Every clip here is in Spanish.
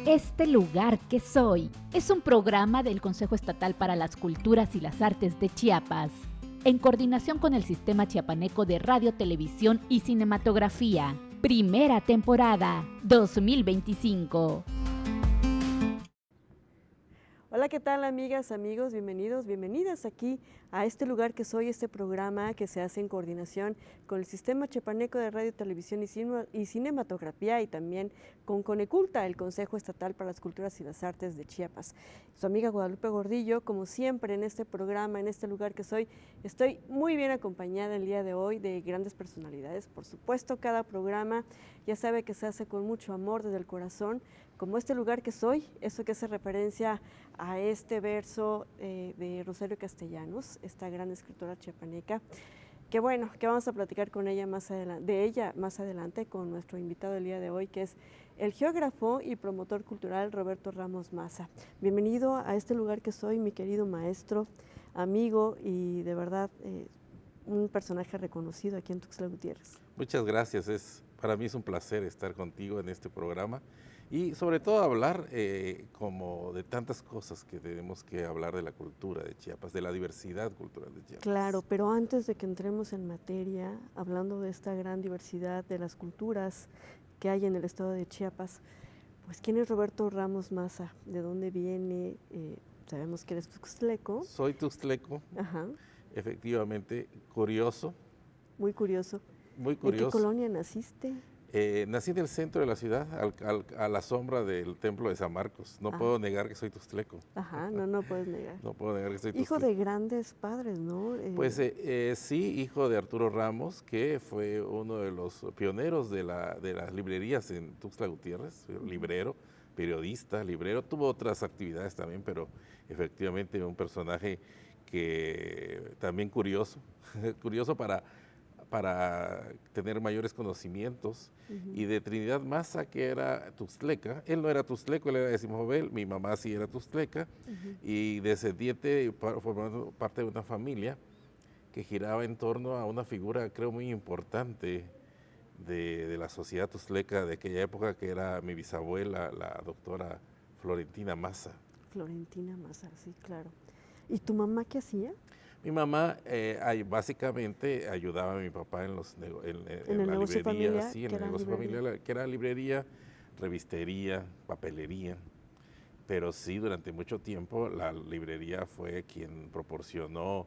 Este lugar que soy es un programa del Consejo Estatal para las Culturas y las Artes de Chiapas, en coordinación con el Sistema Chiapaneco de Radio, Televisión y Cinematografía. Primera temporada, 2025. Hola, ¿qué tal, amigas, amigos? Bienvenidos, bienvenidas aquí a este lugar que soy, este programa que se hace en coordinación con el Sistema Chiapaneco de Radio, Televisión y Cinematografía y también con Coneculta, el Consejo Estatal para las Culturas y las Artes de Chiapas. Su amiga Guadalupe Gordillo, como siempre en este programa, en este lugar que soy, estoy muy bien acompañada el día de hoy de grandes personalidades. Por supuesto, cada programa ya sabe que se hace con mucho amor desde el corazón, como este lugar que soy, eso que hace referencia a este verso de Rosario Castellanos, esta gran escritora chiapaneca, que bueno, que vamos a platicar con ella más adelante con nuestro invitado del día de hoy, que es el geógrafo y promotor cultural Roberto Ramos Maza. Bienvenido a este lugar que soy, mi querido maestro, amigo y de verdad un personaje reconocido aquí en Tuxtla Gutiérrez. Muchas gracias, para mí es un placer estar contigo en este programa y sobre todo hablar como de tantas cosas que tenemos que hablar de la cultura de Chiapas, de la diversidad cultural de Chiapas. Claro, pero antes de que entremos en materia, hablando de esta gran diversidad de las culturas que hay en el estado de Chiapas, pues ¿quién es Roberto Ramos Maza? ¿De dónde viene? Sabemos que eres tuxtleco. Soy tuxtleco, Ajá. Efectivamente, curioso. Muy curioso. Muy curioso. ¿En qué colonia naciste? Nací en el centro de la ciudad, a la sombra del templo de San Marcos. No puedo negar que soy tuxtleco. Ajá, no puedes negar. No puedo negar que soy Hijo tuxtleco. de grandes padres, ¿no? Pues sí, hijo de Arturo Ramos, que fue uno de los pioneros de las librerías en Tuxtla Gutiérrez, librero, periodista, librero. Tuvo otras actividades también, pero efectivamente un personaje que también curioso, curioso para tener mayores conocimientos, y de Trinidad Maza, que era tuxtleca. Él no era tuxtleco, él era de Simojobel, mi mamá sí era tuxtleca, y descendiente, formando parte de una familia que giraba en torno a una figura, creo, muy importante de la sociedad tuxtleca de aquella época, que era mi bisabuela, la doctora Florentina Maza. Florentina Maza, sí, claro. ¿Y tu mamá qué hacía? Mi mamá básicamente ayudaba a mi papá en el la negocio librería, familiar, sí, en el negocio familiar, que era librería, revistería, papelería. Pero sí, durante mucho tiempo la librería fue quien proporcionó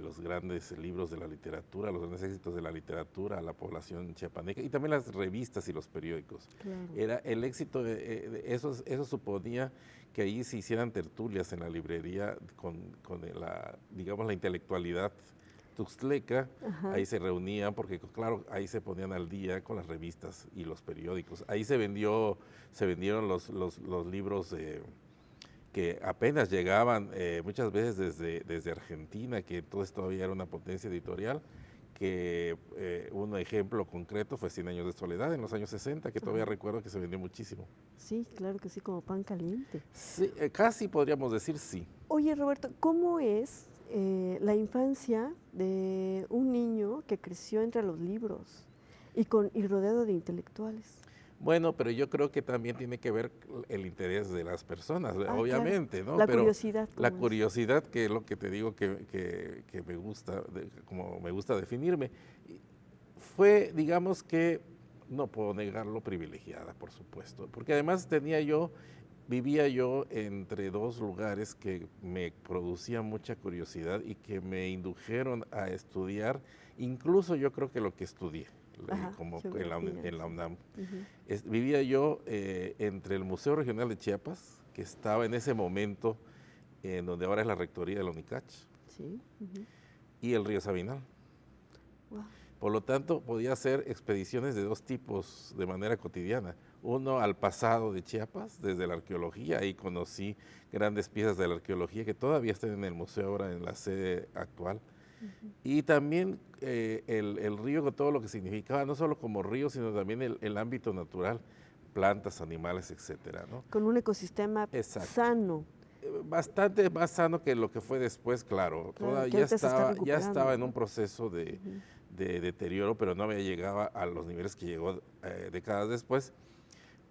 los grandes libros de la literatura, los grandes éxitos de la literatura a la población chiapaneca, y también las revistas y los periódicos. Claro. Era el éxito de eso suponía que ahí se hicieran tertulias en la librería con digamos, la intelectualidad tuxtleca. Ajá. Ahí se reunían porque, claro, ahí se ponían al día con las revistas y los periódicos. Ahí se vendieron los libros que apenas llegaban muchas veces desde Argentina, que entonces todavía era una potencia editorial, que un ejemplo concreto fue 100 años de soledad en los años 60, que todavía recuerdo que se vendió muchísimo. Sí, claro que sí, como pan caliente. Sí, casi podríamos decir sí. Oye, Roberto, ¿cómo es la infancia de un niño que creció entre los libros y rodeado de intelectuales? Bueno, pero yo creo que también tiene que ver el interés de las personas, obviamente, claro. ¿no? La pero curiosidad. La curiosidad, que es lo que te digo que me gusta, como me gusta definirme, fue, digamos que, no puedo negarlo, privilegiada, por supuesto, porque además vivía yo entre dos lugares que me producían mucha curiosidad y que me indujeron a estudiar, incluso yo creo que lo que estudié. Como en la UNAM. Vivía yo entre el Museo Regional de Chiapas, que estaba en ese momento en donde ahora es la rectoría de la UNICACH, sí. y el río Sabinal. Wow. Por lo tanto, podía hacer expediciones de dos tipos de manera cotidiana. Uno al pasado de Chiapas, desde la arqueología. Ahí conocí grandes piezas de la arqueología que todavía están en el museo ahora, en la sede actual. Y también el río, con todo lo que significaba, no solo como río, sino también el ámbito natural, plantas, animales, etcétera, ¿no? Con un ecosistema sano. Bastante más sano que lo que fue después, claro. Ya estaba en un proceso de deterioro, pero no había llegado a los niveles que llegó décadas después.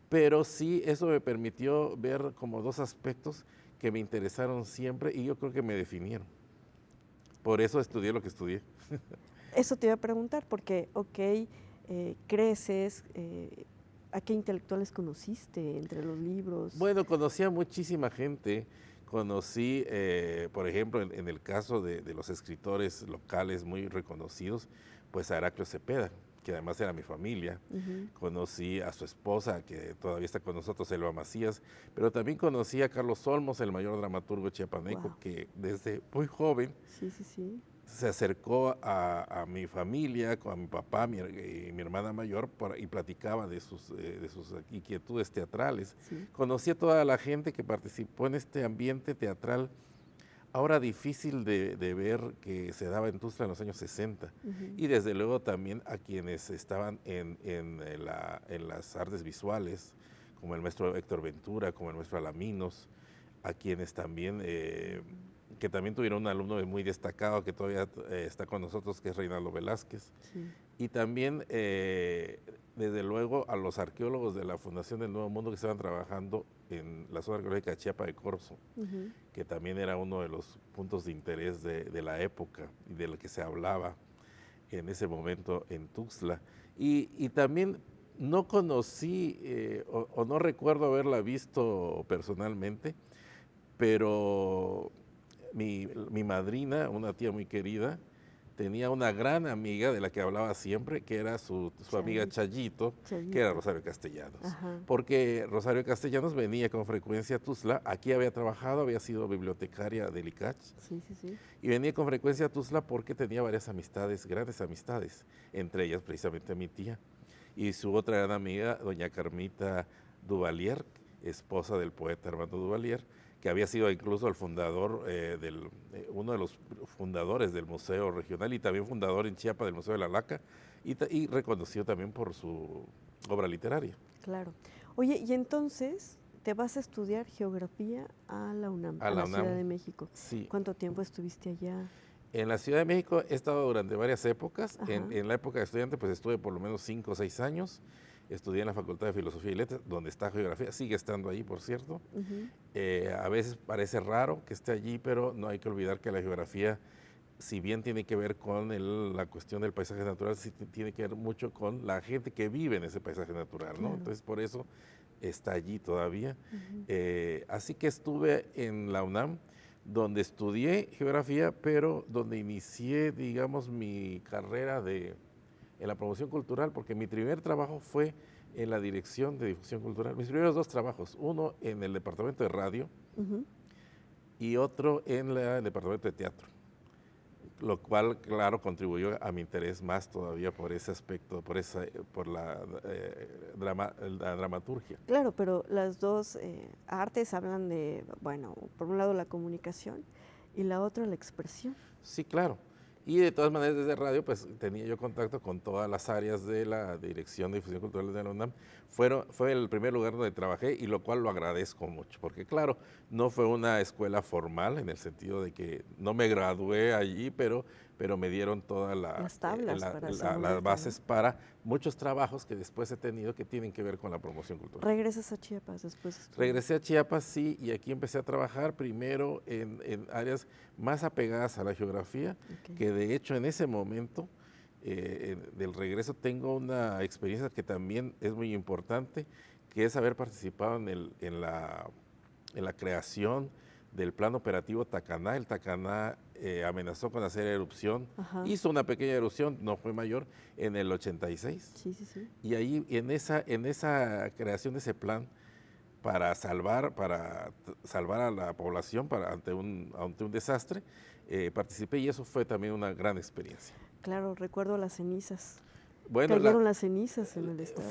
pero sí eso me permitió ver como dos aspectos que me interesaron siempre y yo creo que me definieron. Por eso estudié lo que estudié. Eso te iba a preguntar, porque, creces, ¿a qué intelectuales conociste entre los libros? Bueno, conocí a muchísima gente. Conocí, por ejemplo, en el caso de los escritores locales muy reconocidos, pues a Heraclio Cepeda, que además era mi familia. Conocí a su esposa, que todavía está con nosotros, Elba Macías, pero también conocí a Carlos Olmos, el mayor dramaturgo chiapaneco, que desde muy joven se acercó a mi familia, a mi papá, mi hermana mayor, y platicaba de sus inquietudes teatrales. Conocí a toda la gente que participó en este ambiente teatral, ahora difícil de ver, que se daba en Tuxtla en los años 60. Y desde luego también a quienes estaban en las artes visuales, como el maestro Héctor Ventura, como el maestro Alaminos, a quienes también... que también tuvieron un alumno muy destacado que todavía está con nosotros, que es Reinaldo Velázquez. Y también, desde luego, a los arqueólogos de la Fundación del Nuevo Mundo que estaban trabajando en la zona arqueológica de Chiapa de Corzo, que también era uno de los puntos de interés de la época y de lo que se hablaba en ese momento en Tuxtla. Y también no conocí o no recuerdo haberla visto personalmente, pero... Mi madrina, una tía muy querida, tenía una gran amiga de la que hablaba siempre, que era su amiga Chayito, que era Rosario Castellanos. Porque Rosario Castellanos venía con frecuencia a Tuxtla, aquí había trabajado, había sido bibliotecaria del ICACH, y venía con frecuencia a Tuxtla porque tenía varias amistades, grandes amistades, entre ellas precisamente mi tía. Y su otra gran amiga, doña Carmita Duvalier, esposa del poeta Armando Duvalier, que había sido incluso el fundador, uno de los fundadores del Museo Regional y también fundador en Chiapa del Museo de la Laca, y reconocido también por su obra literaria. Claro. Oye, y entonces te vas a estudiar geografía a la UNAM, a la Ciudad de México. Sí. ¿Cuánto tiempo estuviste allá? En la Ciudad de México he estado durante varias épocas. En la época de estudiante pues estuve por lo menos 5 o 6 años. Estudié en la Facultad de Filosofía y Letras, donde está Geografía, sigue estando allí, por cierto. A veces parece raro que esté allí, pero no hay que olvidar que la geografía, si bien tiene que ver con la cuestión del paisaje natural, sí tiene que ver mucho con la gente que vive en ese paisaje natural, ¿no? Entonces, por eso está allí todavía. Así que estuve en la UNAM, donde estudié geografía, pero donde inicié, digamos, mi carrera en la promoción cultural, porque mi primer trabajo fue en la Dirección de Difusión Cultural. Mis primeros 2 trabajos, uno en el departamento de radio y otro en el departamento de teatro, lo cual, claro, contribuyó a mi interés más todavía por ese aspecto, por la dramaturgia. Claro, pero las dos artes hablan de, bueno, por un lado la comunicación y la otra la expresión. Sí, claro. Y de todas maneras, desde radio, pues tenía yo contacto con todas las áreas de la Dirección de Difusión Cultural de la UNAM. Fue el primer lugar donde trabajé y lo cual lo agradezco mucho, porque claro, no fue una escuela formal en el sentido de que no me gradué allí, pero me dieron todas las tablas, las bases para muchos trabajos que después he tenido que tienen que ver con la promoción cultural. ¿Regresas a Chiapas después? Regresé a Chiapas, sí, y aquí empecé a trabajar primero en áreas más apegadas a la geografía, que de hecho en ese momento del regreso tengo una experiencia que también es muy importante, que es haber participado en la creación del plan operativo Tacaná. El Tacaná amenazó con hacer erupción, hizo una pequeña erupción, no fue mayor, en el 86. Y ahí en esa creación de ese plan para salvar a la población ante un desastre, participé y eso fue también una gran experiencia. Claro, recuerdo las cenizas. Bueno, cayeron las cenizas en el estado.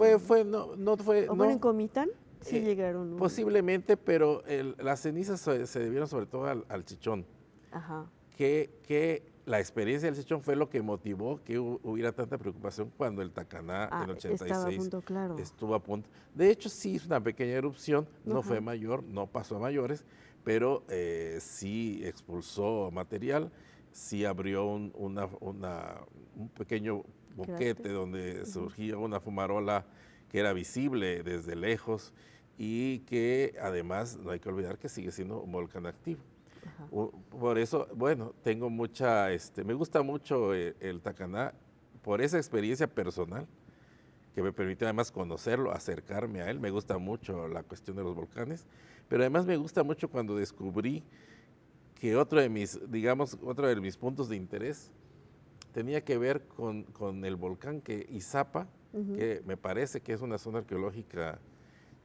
No fue. ¿O en Comitán? Sí llegaron. Posiblemente, pero las cenizas se debieron sobre todo al Chichón. Que la experiencia del Chichón fue lo que motivó que hubiera tanta preocupación cuando el Tacaná en 86 estuvo a punto. De hecho, sí hizo una pequeña erupción, no fue mayor, no pasó a mayores, pero sí expulsó material, sí abrió un pequeño boquete donde surgía una fumarola que era visible desde lejos y que además no hay que olvidar que sigue siendo un volcán activo. Ajá. Por eso, bueno, tengo mucha, me gusta mucho el Tacaná por esa experiencia personal que me permitió además conocerlo, acercarme a él. Me gusta mucho la cuestión de los volcanes, pero además me gusta mucho cuando descubrí que otro de mis puntos de interés tenía que ver con el volcán Izapa, que me parece que es una zona arqueológica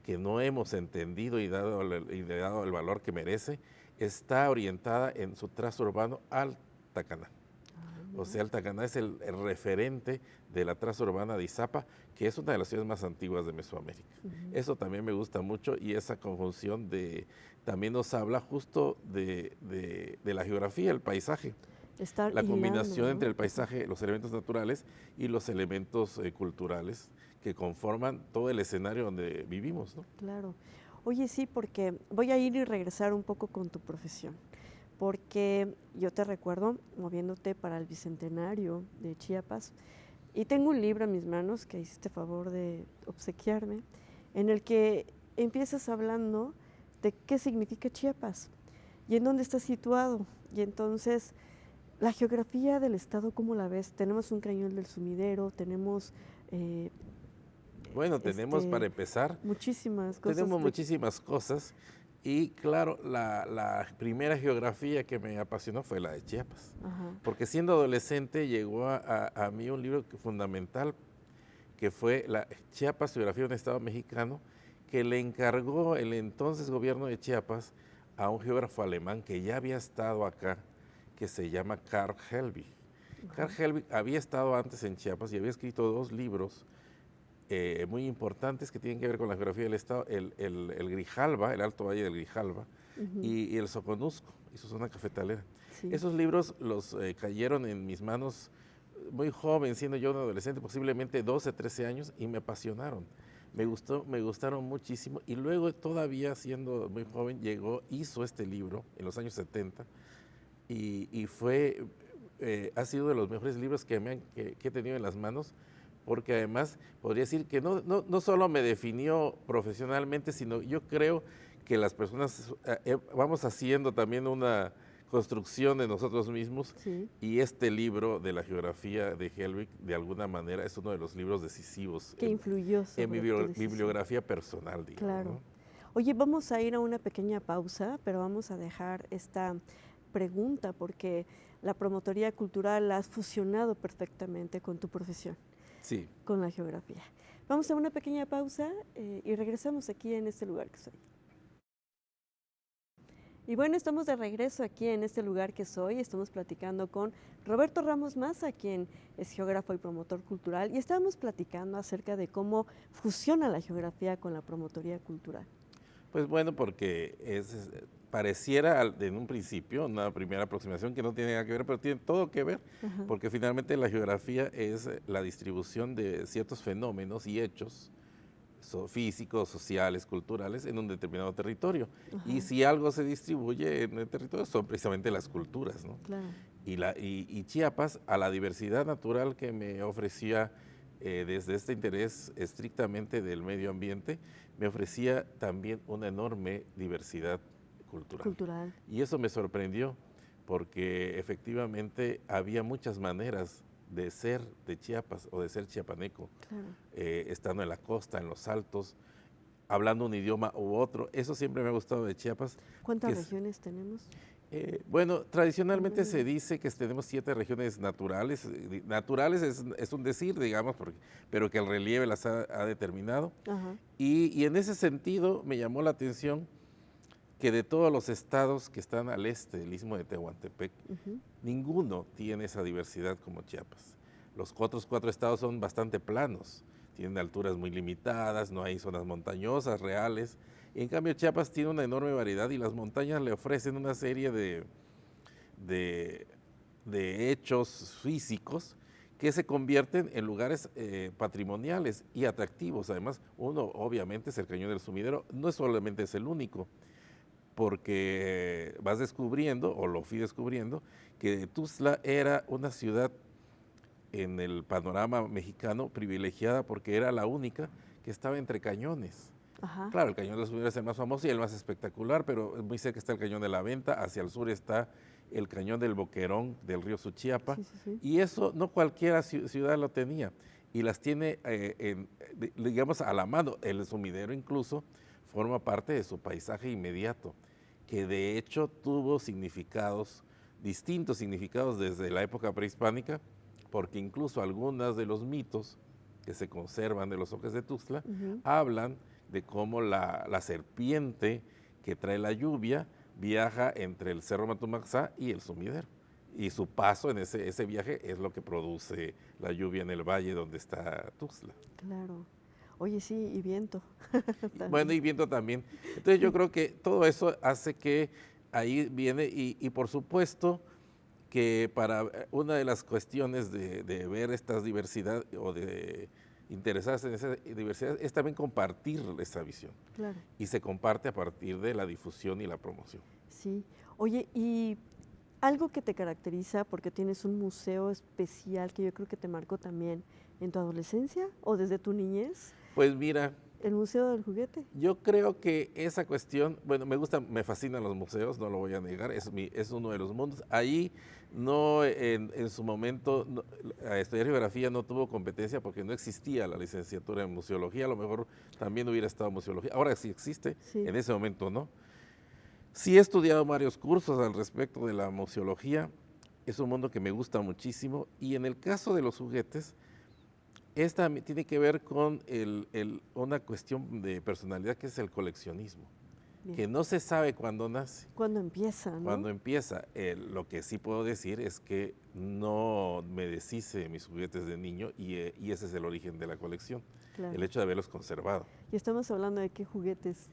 que no hemos entendido y dado el valor que merece. Está orientada en su trazo urbano al Tacaná. O sea, el Tacaná es el referente de la traza urbana de Izapa, que es una de las ciudades más antiguas de Mesoamérica. Eso también me gusta mucho, y esa conjunción también nos habla justo de la geografía, el paisaje. La combinación entre el paisaje, los elementos naturales y los elementos culturales que conforman todo el escenario donde vivimos, ¿no? Claro. Oye, sí, porque voy a ir y regresar un poco con tu profesión, porque yo te recuerdo moviéndote para el Bicentenario de Chiapas, y tengo un libro en mis manos que hiciste favor de obsequiarme, en el que empiezas hablando de qué significa Chiapas y en dónde está situado. Y entonces, la geografía del estado, ¿cómo la ves? Tenemos un cañón del Sumidero, tenemos... Bueno, tenemos para empezar muchísimas cosas. Tenemos muchísimas cosas, y claro, la primera geografía que me apasionó fue la de Chiapas. Ajá. Porque siendo adolescente llegó a mí un libro fundamental que fue la Chiapas, geografía de un estado mexicano, que le encargó el entonces gobierno de Chiapas a un geógrafo alemán que ya había estado acá, que se llama Carl Helbig. Carl Helbig había estado antes en Chiapas y había escrito 2 libros muy importantes que tienen que ver con la geografía del estado, el Grijalva, el Alto Valle del Grijalva, y el Soconusco y su zona cafetalera. Sí. Esos libros los cayeron en mis manos muy joven, siendo yo un adolescente, posiblemente 12, 13 años, y me apasionaron. Me gustaron muchísimo, y luego todavía siendo muy joven hizo este libro en los años 70, y ha sido de los mejores libros que he tenido en las manos, porque además podría decir que no solo me definió profesionalmente, sino yo creo que las personas vamos haciendo también una construcción de nosotros mismos, sí. Y este libro de la geografía de Helbig, de alguna manera, es uno de los libros decisivos que influyó en mi bibliografía personal, digamos. Claro. ¿No? Oye, vamos a ir a una pequeña pausa, pero vamos a dejar esta pregunta porque la promotoría cultural la has fusionado perfectamente con tu profesión. Sí. Con la geografía. Vamos a una pequeña pausa y regresamos aquí en este lugar que soy. Y bueno, estamos de regreso aquí en este lugar que soy. Estamos platicando con Roberto Ramos Maza, quien es geógrafo y promotor cultural, y estábamos platicando acerca de cómo fusiona la geografía con la promotoría cultural. Pues bueno, porque pareciera en un principio una primera aproximación que no tiene nada que ver, pero tiene todo que ver, porque finalmente la geografía es la distribución de ciertos fenómenos y hechos físicos, sociales, culturales en un determinado territorio. Y si algo se distribuye en el territorio son precisamente las culturas, ¿no? Claro. Y Chiapas, a la diversidad natural que me ofrecía desde este interés estrictamente del medio ambiente, me ofrecía también una enorme diversidad cultural. Y eso me sorprendió, porque efectivamente había muchas maneras de ser de Chiapas o de ser chiapaneco, claro. Estando en la costa, en los altos, hablando un idioma u otro. Eso siempre me ha gustado de Chiapas. ¿Cuántas regiones tenemos? Bueno, tradicionalmente se dice que tenemos 7 regiones naturales. Naturales es un decir, digamos, pero que el relieve las ha determinado. Y en ese sentido me llamó la atención que de todos los estados que están al este del Istmo de Tehuantepec, ninguno tiene esa diversidad como Chiapas. Los otros 4 estados son bastante planos, tienen alturas muy limitadas, no hay zonas montañosas reales. Y en cambio Chiapas tiene una enorme variedad, y las montañas le ofrecen una serie de hechos físicos que se convierten en lugares patrimoniales y atractivos. Además, uno obviamente es el Cañón del Sumidero, no solamente es el único, porque vas descubriendo, o lo fui descubriendo, que Tuxtla era una ciudad en el panorama mexicano privilegiada, porque era la única que estaba entre cañones. Ajá. Claro, el cañón de los Sumidero es el más famoso y el más espectacular, pero muy cerca está el cañón de la Venta, hacia el sur está el cañón del Boquerón del río Suchiapa, Sí. y eso no cualquiera ciudad lo tenía, y las tiene, digamos, a la mano. El sumidero incluso forma parte de su paisaje inmediato, que de hecho tuvo significados, distintos significados desde la época prehispánica, porque incluso algunos de los mitos que se conservan de los Oques de Tuxtla hablan de cómo la serpiente que trae la lluvia viaja entre el Cerro Matumaxá y el sumidero. Y su paso en ese viaje es lo que produce la lluvia en el valle donde está Tuxtla. Claro. Oye, sí, y viento. Bueno, y viento también. Entonces yo creo que todo eso hace que ahí viene, y por supuesto que para una de las cuestiones de ver esta diversidad o de interesarse en esa diversidad es también compartir esa visión. Claro. Y se comparte a partir de la difusión y la promoción. Sí. Oye, y algo que te caracteriza, porque tienes un museo especial que yo creo que te marcó también en tu adolescencia o desde tu niñez. Pues mira, ¿El Museo del Juguete? yo creo que esa cuestión, bueno, me fascinan los museos, no lo voy a negar, es uno de los mundos. Ahí no, en su momento, a estudiar geografía no tuvo competencia porque no existía la licenciatura en museología, a lo mejor también hubiera estado museología, ahora sí existe, Sí. en ese momento no. Sí he estudiado varios cursos al respecto de la museología, es un mundo que me gusta muchísimo, y en el caso de los juguetes, esta tiene que ver con una cuestión de personalidad que es el coleccionismo, Bien. que no se sabe cuándo nace. ¿Cuándo empieza, no? Cuando empieza, lo que sí puedo decir es que no me deshice de mis juguetes de niño y ese es el origen de la colección, Claro. el hecho de haberlos conservado. Y estamos hablando de qué juguetes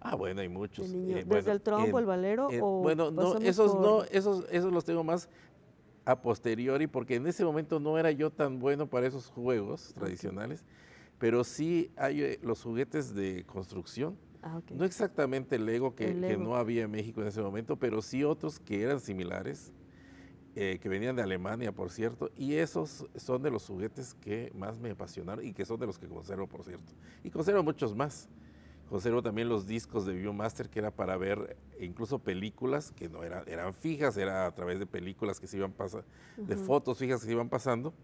Ah, bueno, hay muchos. de niño. ¿Desde Bueno, el trompo, el valero o bueno, no, pasamos esos por- no, esos los tengo más a posteriori, porque en ese momento no era yo tan bueno para esos juegos tradicionales, pero sí hay los juguetes de construcción. Ah, ok. No exactamente el Lego, que El Lego. no había en México en ese momento, pero sí otros que eran similares, que venían de Alemania, por cierto, y esos son de los juguetes que más me apasionaron y que son de los que conservo, por cierto. Y conservo muchos más. Conservo también los discos de Viewmaster, que era para ver incluso películas que no eran fijas, era a través de películas que se iban pasando, de fotos fijas que se iban pasando,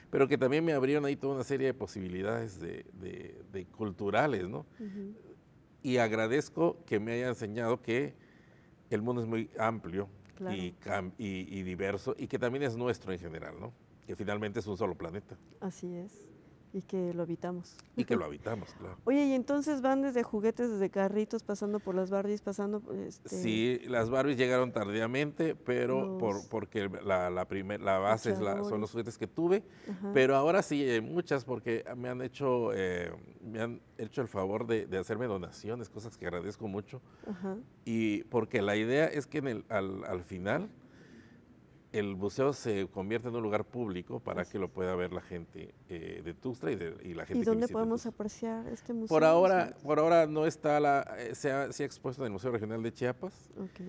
pero que también me abrieron ahí toda una serie de posibilidades de culturales, ¿no? Y agradezco que me haya enseñado que el mundo es muy amplio Claro. y diverso, y que también es nuestro en general, ¿no? Que finalmente es un solo planeta Así es. Y que lo habitamos. y que lo habitamos, claro. Oye, y entonces van desde juguetes, desde carritos, pasando por las Barbies, pasando... Sí, las Barbies llegaron tardíamente, pero Los porque la base son luchadores. los juguetes que tuve, Ajá. pero ahora sí hay muchas porque me han hecho el favor de hacerme donaciones, cosas que agradezco mucho, Ajá. y porque la idea es que al final el museo se convierte en un lugar público para que lo pueda ver la gente de Tuxtla y la gente ¿Y que dónde visite podemos Tuxtla. apreciar este museo? Por ahora no está se ha expuesto en el Museo Regional de Chiapas. Ok.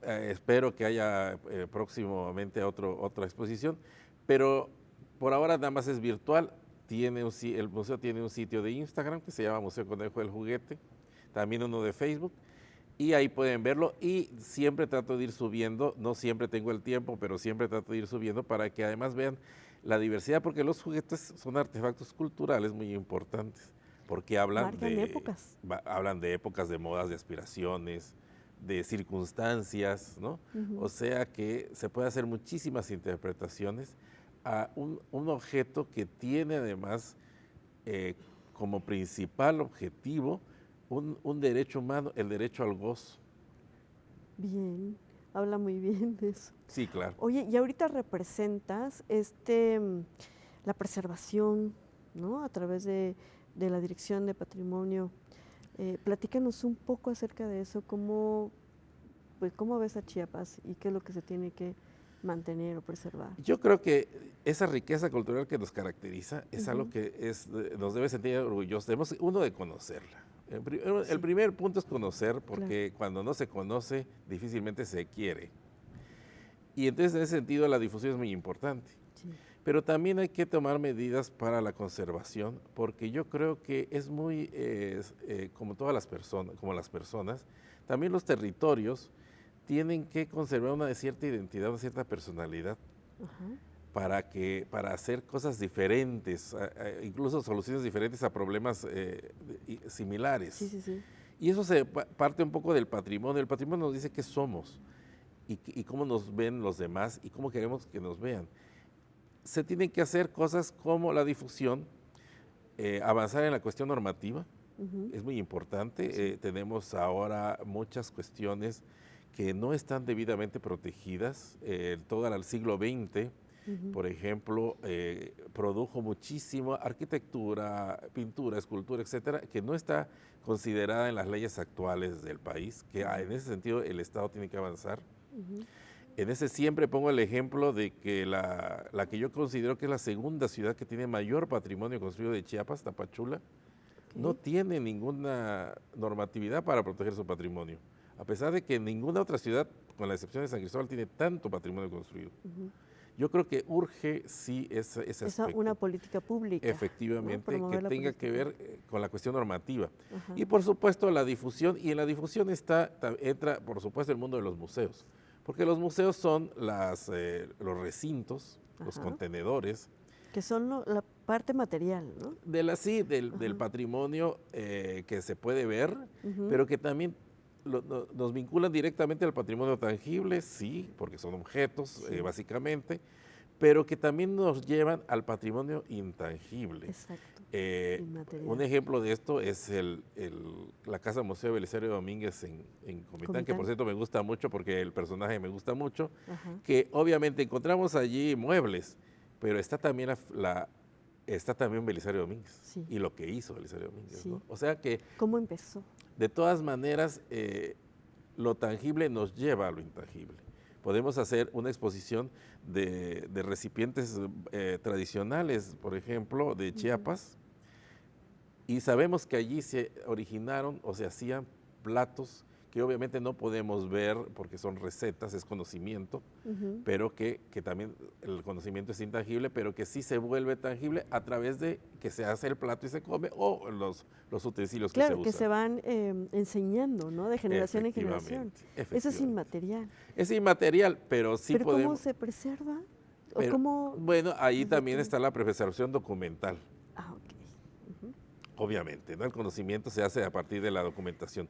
Espero que haya próximamente otra exposición, pero por ahora nada más es virtual. El museo tiene un sitio de Instagram que se llama Museo Conejo del Juguete, también uno de Facebook, y ahí pueden verlo, y siempre trato de ir subiendo, no siempre tengo el tiempo, pero siempre trato de ir subiendo para que además vean la diversidad, porque los juguetes son artefactos culturales muy importantes, porque Marcan épocas. hablan de épocas, de modas, de aspiraciones, de circunstancias, ¿no? O sea que se puede hacer muchísimas interpretaciones a un objeto que tiene además como principal objetivo un derecho humano, el derecho al gozo. Bien, habla muy bien de eso. Sí, claro. Oye, y ahorita representas la preservación, ¿no? A través de la Dirección de Patrimonio. Platícanos un poco acerca de eso, cómo ves a Chiapas y qué es lo que se tiene que mantener o preservar. Yo creo que esa riqueza cultural que nos caracteriza es algo que nos debe sentir orgullosos. Debemos, uno, de conocerla. El primer punto es conocer, porque cuando no se conoce, difícilmente se quiere. Y entonces, en ese sentido, la difusión es muy importante. Sí. pero también hay que tomar medidas para la conservación, porque yo creo que es muy, como todas las personas, también los territorios tienen que conservar una cierta identidad, una cierta personalidad, para hacer cosas diferentes, incluso soluciones diferentes a problemas similares. Sí. Y eso se parte un poco del patrimonio. El patrimonio nos dice qué somos y cómo nos ven los demás y cómo queremos que nos vean. Se tienen que hacer cosas como la difusión, avanzar en la cuestión normativa, es muy importante. Tenemos ahora muchas cuestiones que no están debidamente protegidas. Todo el siglo XX, por ejemplo, produjo muchísimo arquitectura, pintura, escultura, etcétera, que no está considerada en las leyes actuales del país, que en ese sentido el Estado tiene que avanzar. En ese siempre pongo el ejemplo de que la que yo considero que es la segunda ciudad que tiene mayor patrimonio construido de Chiapas, Tapachula, no tiene ninguna normatividad para proteger su patrimonio, a pesar de que ninguna otra ciudad, con la excepción de San Cristóbal, tiene tanto patrimonio construido. Yo creo que urge sí ese aspecto. Una política pública. Efectivamente, ¿no? que tenga que ver con la cuestión normativa. Ajá. Y por supuesto la difusión, y en la difusión entra por supuesto el mundo de los museos, porque los museos son los recintos, los contenedores. Que son la parte material, ¿no? Del patrimonio que se puede ver, pero que también nos vinculan directamente al patrimonio tangible, sí, porque son objetos básicamente, pero que también nos llevan al patrimonio intangible. Exacto. Un ejemplo de esto es la Casa Museo Belisario Domínguez en Comitán, que por cierto me gusta mucho porque el personaje me gusta mucho, que obviamente encontramos allí muebles, pero está también está también Belisario Domínguez y lo que hizo Belisario Domínguez. ¿No? O sea que… ¿Cómo empezó? De todas maneras, lo tangible nos lleva a lo intangible. Podemos hacer una exposición de recipientes tradicionales, por ejemplo, de Chiapas, y sabemos que allí se originaron o se hacían platos que obviamente no podemos ver porque son recetas, es conocimiento, pero que también el conocimiento es intangible, pero que sí se vuelve tangible a través de que se hace el plato y se come, o los utensilios que se usan. Claro, que se van enseñando, ¿no? De generación en generación. Eso es inmaterial. Es inmaterial, pero sí podemos… ¿Pero cómo se preserva? Pero, ¿Cómo? Bueno, ahí también está la preservación documental. Ok. Obviamente, ¿no? El conocimiento se hace a partir de la documentación.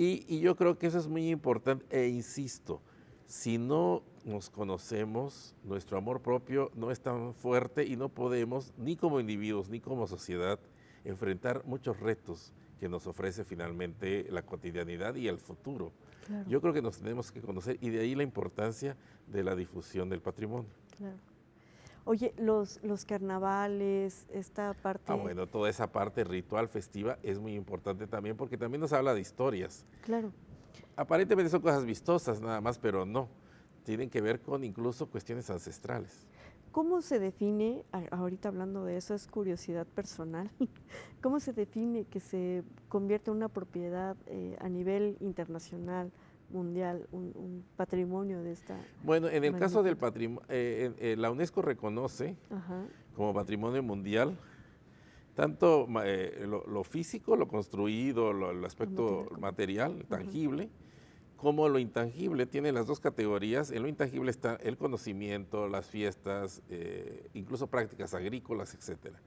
Y yo creo que eso es muy importante, e insisto, si no nos conocemos, nuestro amor propio no es tan fuerte y no podemos, ni como individuos, ni como sociedad, enfrentar muchos retos que nos ofrece finalmente la cotidianidad y el futuro. Claro. Yo creo que nos tenemos que conocer, y de ahí la importancia de la difusión del patrimonio. Claro. Oye, los carnavales, esta parte… Bueno, toda esa parte ritual, festiva, es muy importante también, porque también nos habla de historias. Claro. Aparentemente son cosas vistosas nada más, pero no. Tienen que ver con incluso cuestiones ancestrales. ¿Cómo se define, ahorita hablando de eso, es curiosidad personal, cómo se define que se convierte en una propiedad a nivel internacional, mundial, un patrimonio de esta… Bueno, en el caso del patrimonio, la UNESCO reconoce como patrimonio mundial tanto lo físico, lo construido, el aspecto material, tangible, como lo intangible. Tiene las dos categorías. En lo intangible está el conocimiento, las fiestas, incluso prácticas agrícolas, etcétera.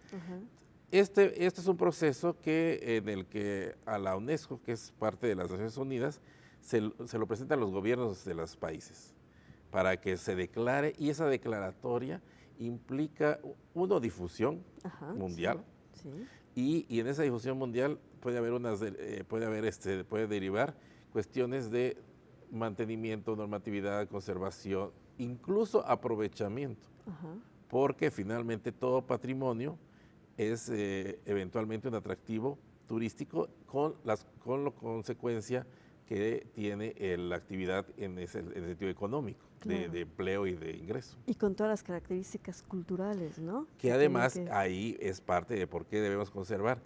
Este es un proceso en el que a la UNESCO, que es parte de las Naciones Unidas, se lo presentan los gobiernos de los países para que se declare, y esa declaratoria implica, difusión mundial, y en esa difusión mundial puede derivar cuestiones de mantenimiento, normatividad, conservación, incluso aprovechamiento, porque finalmente todo patrimonio es eventualmente un atractivo turístico con la consecuencia que tiene la actividad en el sentido económico, de empleo y de ingreso. Y con todas las características culturales, ¿no? Que además ahí es parte de por qué debemos conservar.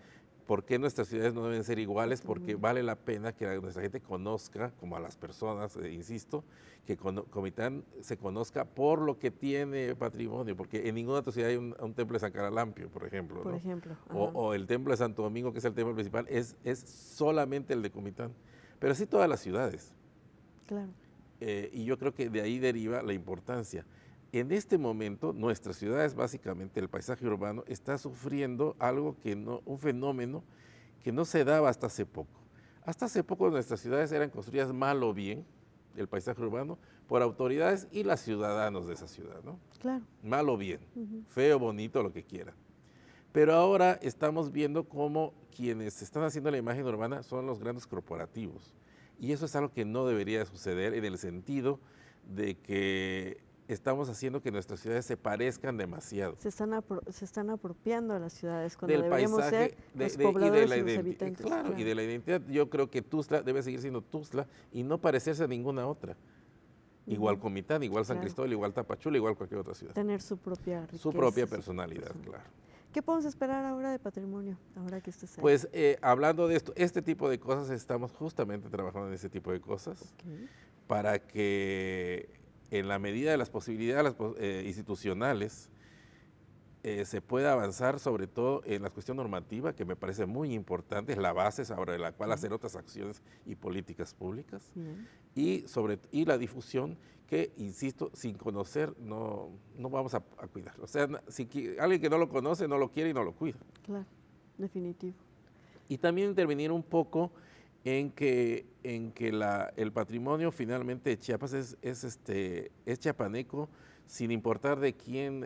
¿Por qué nuestras ciudades no deben ser iguales? Porque vale la pena que nuestra gente conozca, como a las personas, insisto, que Comitán se conozca por lo que tiene patrimonio, porque en ninguna otra ciudad hay un templo de San Caralampio, por ejemplo. Por ¿no? ejemplo. O el templo de Santo Domingo, que es el templo principal, es solamente el de Comitán. Pero así todas las ciudades. Claro. Y yo creo que de ahí deriva la importancia. En este momento, nuestras ciudades, básicamente el paisaje urbano, está sufriendo algo un fenómeno que no se daba hasta hace poco. Hasta hace poco nuestras ciudades eran construidas mal o bien, el paisaje urbano, por autoridades y los ciudadanos de esa ciudad, ¿no? Claro. Mal o bien, feo, bonito, lo que quiera. Pero ahora estamos viendo cómo quienes están haciendo la imagen urbana son los grandes corporativos. Y eso es algo que no debería suceder en el sentido de que estamos haciendo que nuestras ciudades se parezcan demasiado. Se están apropiando a las ciudades cuando Del deberíamos paisaje ser los pobladores y los identidad. habitantes. Claro, y de la identidad. Yo creo que Tuxtla debe seguir siendo Tuxtla y no parecerse a ninguna otra. Igual Comitán, igual San Cristóbal, igual Tapachula, igual cualquier otra ciudad. Tener su propia riqueza. Su propia personalidad, claro. ¿Qué podemos esperar ahora de patrimonio, ahora que estés ahí? Pues hablando de esto, este tipo de cosas, estamos justamente trabajando en este tipo de cosas para que en la medida de las posibilidades institucionales se pueda avanzar sobre todo en la cuestión normativa, que me parece muy importante, es la base sobre la cual hacer otras acciones y políticas públicas, y la difusión que, insisto, sin conocer no vamos a cuidar. O sea, alguien que no lo conoce, no lo quiere y no lo cuida. Claro, definitivo. Y también intervenir un poco en que el patrimonio finalmente de Chiapas es chiapaneco, sin importar de quién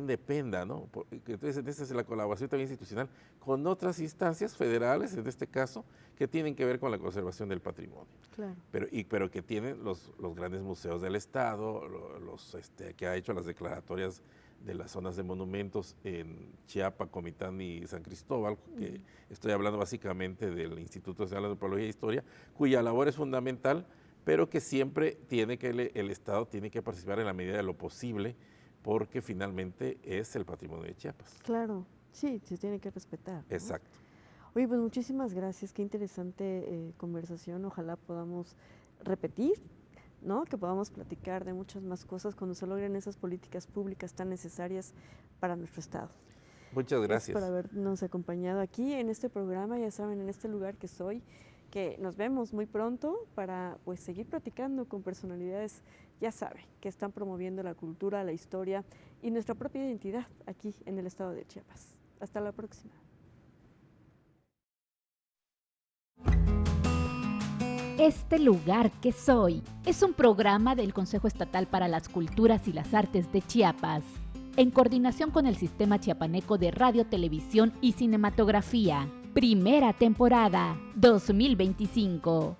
dependa, ¿no? Entonces, esta es la colaboración también institucional con otras instancias federales, en este caso, que tienen que ver con la conservación del patrimonio. Claro. Pero que tienen los grandes museos del Estado, que ha hecho las declaratorias de las zonas de monumentos en Chiapa, Comitán y San Cristóbal, que estoy hablando básicamente del Instituto Nacional de Antropología e Historia, cuya labor es fundamental, pero que siempre el Estado tiene que participar en la medida de lo posible, porque finalmente es el patrimonio de Chiapas. Claro, sí, se tiene que respetar, ¿no? Exacto. Oye, pues muchísimas gracias, qué interesante conversación, ojalá podamos repetir, ¿no? Que podamos platicar de muchas más cosas cuando se logren esas políticas públicas tan necesarias para nuestro Estado. Muchas gracias. Por habernos acompañado aquí en este programa, ya saben, en este lugar que soy, que nos vemos muy pronto para pues seguir platicando con personalidades, ya saben, que están promoviendo la cultura, la historia y nuestra propia identidad aquí en el estado de Chiapas. Hasta la próxima. Este lugar que soy es un programa del Consejo Estatal para las Culturas y las Artes de Chiapas, en coordinación con el Sistema Chiapaneco de Radio, Televisión y Cinematografía. Primera temporada, 2025.